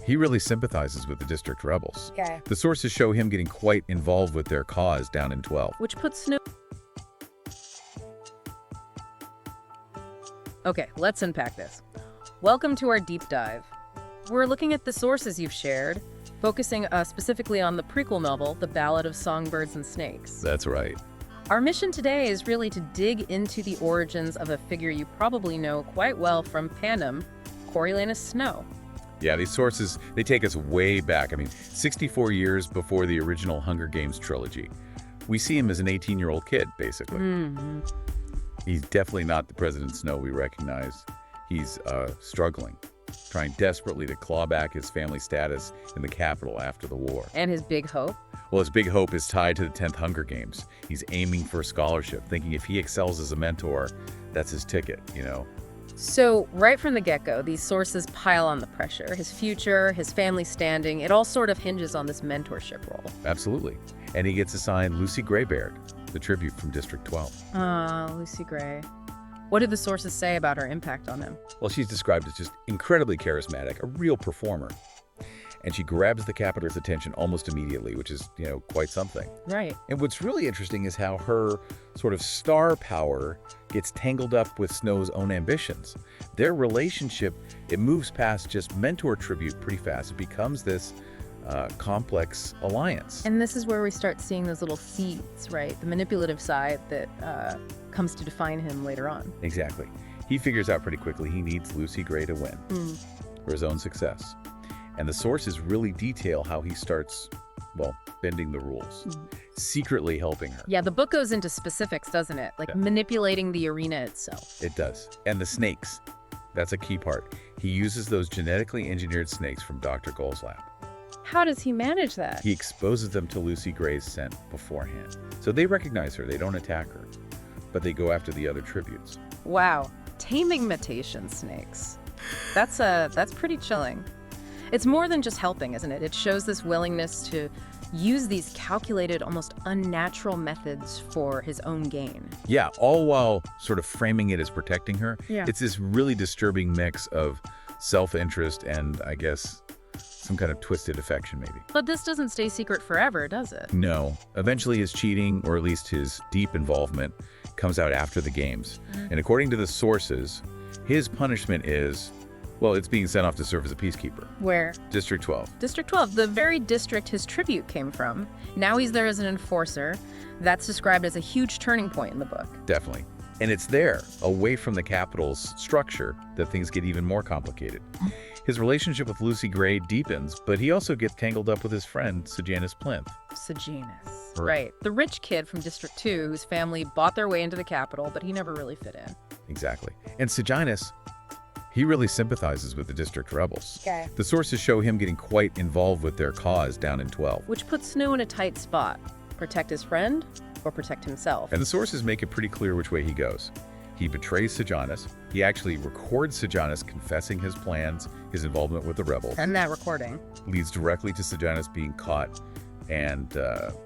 He really sympathizes with the district rebels. Okay. The sources show him getting quite involved with their cause down in 12. Which puts Snow... Okay, let's unpack this. Welcome to our deep dive. We're looking at the sources you've shared, focusing specifically on the prequel novel, The Ballad of Songbirds and Snakes. That's right. Our mission today is really to dig into the origins of a figure you probably know quite well from Panem, Coriolanus Snow. Yeah, these sources, they take us way back. 64 years before the original Hunger Games trilogy. We see him as an 18-year-old kid, basically. Mm-hmm. He's definitely not the President Snow we recognize. He's struggling, trying desperately to claw back his family status in the capital after the war. And his big hope? Well, his big hope is tied to the 10th Hunger Games. He's aiming for a scholarship, thinking if he excels as a mentor, that's his ticket, you know? So, right from the get-go, these sources pile on the pressure. His future, his family standing, it all sort of hinges on this mentorship role. Absolutely. And he gets assigned Lucy Gray Baird, the tribute from District 12. Lucy Gray. What did the sources say about her impact on him? Well, she's described as just incredibly charismatic, a real performer. And she grabs the captor's attention almost immediately, which is, quite something. Right. And what's really interesting is how her sort of star power gets tangled up with Snow's own ambitions. Their relationship, it moves past just mentor tribute pretty fast. It becomes this complex alliance. And this is where we start seeing those little seeds, right? The manipulative side that comes to define him later on. Exactly. He figures out pretty quickly he needs Lucy Gray to win for his own success. And the sources really detail how he starts, bending the rules, secretly helping her. Yeah, the book goes into specifics, doesn't it? Like manipulating the arena itself. It does. And the snakes, that's a key part. He uses those genetically engineered snakes from Dr. Gold's lab. How does he manage that? He exposes them to Lucy Gray's scent beforehand. So they recognize her, they don't attack her, but they go after the other tributes. Wow, taming imitation snakes. That's pretty chilling. It's more than just helping, isn't it? It shows this willingness to use these calculated, almost unnatural methods for his own gain. Yeah, all while sort of framing it as protecting her. Yeah. It's this really disturbing mix of self-interest and, I guess, some kind of twisted affection, maybe. But this doesn't stay secret forever, does it? No. Eventually his cheating, or at least his deep involvement, comes out after the games. And according to the sources, his punishment is, it's being sent off to serve as a peacekeeper. Where? District 12. District 12, the very district his tribute came from. Now he's there as an enforcer. That's described as a huge turning point in the book. Definitely. And it's there, away from the capital's structure, that things get even more complicated. His relationship with Lucy Gray deepens, but he also gets tangled up with his friend, Sejanus Plinth. Sejanus. Right. The rich kid from District 2 whose family bought their way into the capital, but he never really fit in. Exactly. And Sejanus, he really sympathizes with the district rebels. Okay. The sources show him getting quite involved with their cause down in 12. Which puts Snow in a tight spot. Protect his friend or protect himself. And the sources make it pretty clear which way he goes. He betrays Sejanus. He actually records Sejanus confessing his plans, his involvement with the rebels. And that recording leads directly to Sejanus being caught and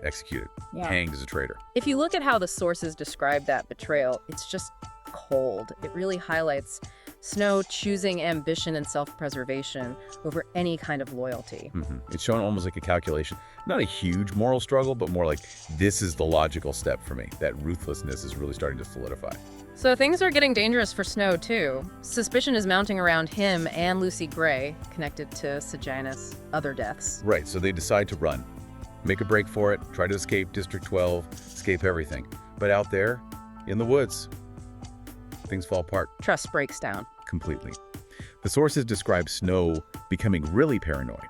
executed, hanged as a traitor. If you look at how the sources describe that betrayal, it's just cold. It really highlights Snow choosing ambition and self-preservation over any kind of loyalty. It's shown almost like a calculation. Not a huge moral struggle, but more like, this is the logical step for me. That ruthlessness is really starting to solidify. So things are getting dangerous for Snow, too. Suspicion is mounting around him and Lucy Gray, connected to Sejanus' other deaths. Right, so they decide to run. Make a break for it, try to escape District 12, escape everything. But out there, in the woods, things fall apart. Trust breaks down. Completely. The sources describe Snow becoming really paranoid.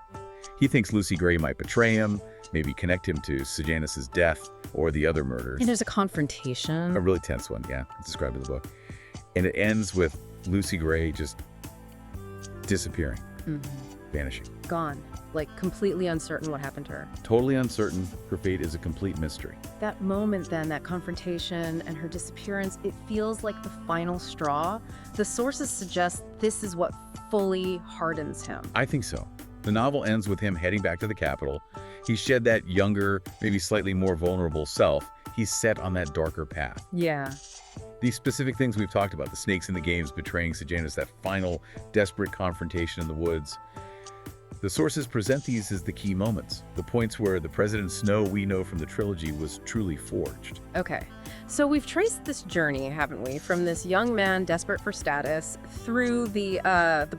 He thinks Lucy Gray might betray him, maybe connect him to Sejanus' death or the other murders. And there's a confrontation. A really tense one, yeah. It's described in the book. And it ends with Lucy Gray just disappearing, vanishing. Gone. Like completely uncertain what happened to her. Totally uncertain. Her fate is a complete mystery. That moment then, that confrontation and her disappearance, it feels like the final straw. The sources suggest this is what fully hardens him. I think so. The novel ends with him heading back to the capital. He shed that younger, maybe slightly more vulnerable self. He's set on that darker path. Yeah. These specific things we've talked about, the snakes in the games betraying Sejanus, that final desperate confrontation in the woods, The sources present these as the key moments, the points where the President Snow we know from the trilogy was truly forged. Okay, so we've traced this journey, haven't we, from this young man desperate for status through the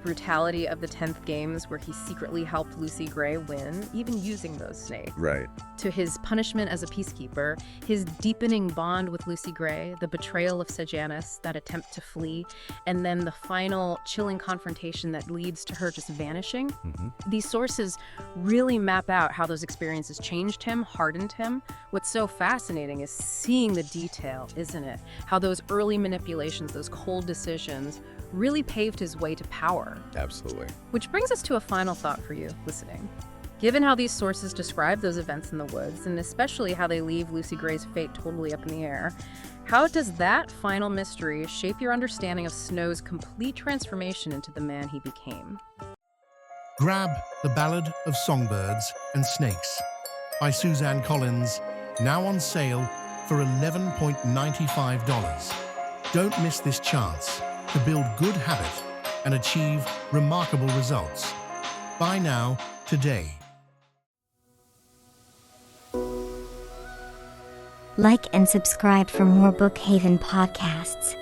brutality of the 10th games where he secretly helped Lucy Gray win, even using those snakes. Right. To his punishment as a peacekeeper, his deepening bond with Lucy Gray, the betrayal of Sejanus, that attempt to flee, and then the final chilling confrontation that leads to her just vanishing. These sources really map out how those experiences changed him, hardened him. What's so fascinating is seeing the detail, isn't it? How those early manipulations, those cold decisions, really paved his way to power. Absolutely. Which brings us to a final thought for you listening. Given how these sources describe those events in the woods, and especially how they leave Lucy Gray's fate totally up in the air, how does that final mystery shape your understanding of Snow's complete transformation into the man he became? Grab The Ballad of Songbirds and Snakes by Suzanne Collins, now on sale for $11.95. Don't miss this chance to build good habit and achieve remarkable results. Buy now, today. Like and subscribe for more Bookhaven podcasts.